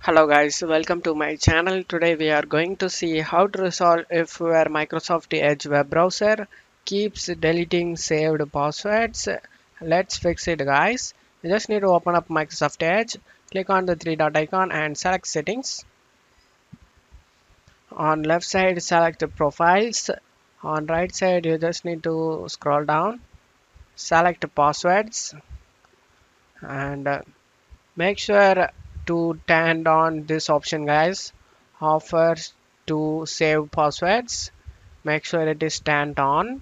Hello guys, welcome to my channel. Today we are going to see how to resolve if your Microsoft Edge web browser keeps deleting saved passwords. Let's fix it guys. You just need to open up Microsoft Edge, click on the three dot icon and select settings. On left side select profiles. On right side you just need to scroll down, select passwords and make sure to turn on this option guys, offers to save passwords. Make sure it is turned on,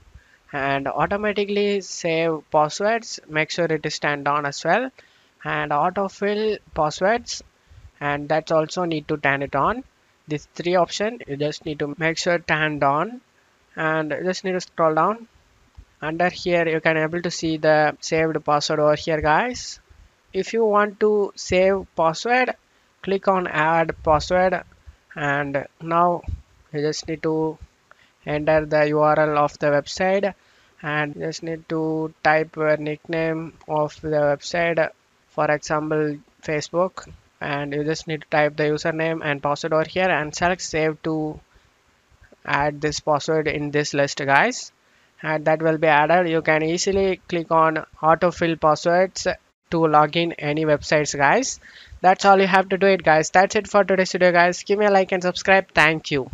and automatically save passwords, make sure it is turned on as well, and autofill passwords, and that's also need to turn it on. These three options you just need to make sure turned on, and you just need to scroll down. Under here you can able to see the saved password over here guys. If you want to save password, click on add password, and now you just need to enter the URL of the website, and just need to type your nickname of the website, for example Facebook, and you just need to type the username and password over here and select save to add this password in this list guys, and that will be added. You can easily click on autofill passwords to log in any websites guys. That's all you have to do it guys. That's it for today's video guys. Give me a like and subscribe. Thank you.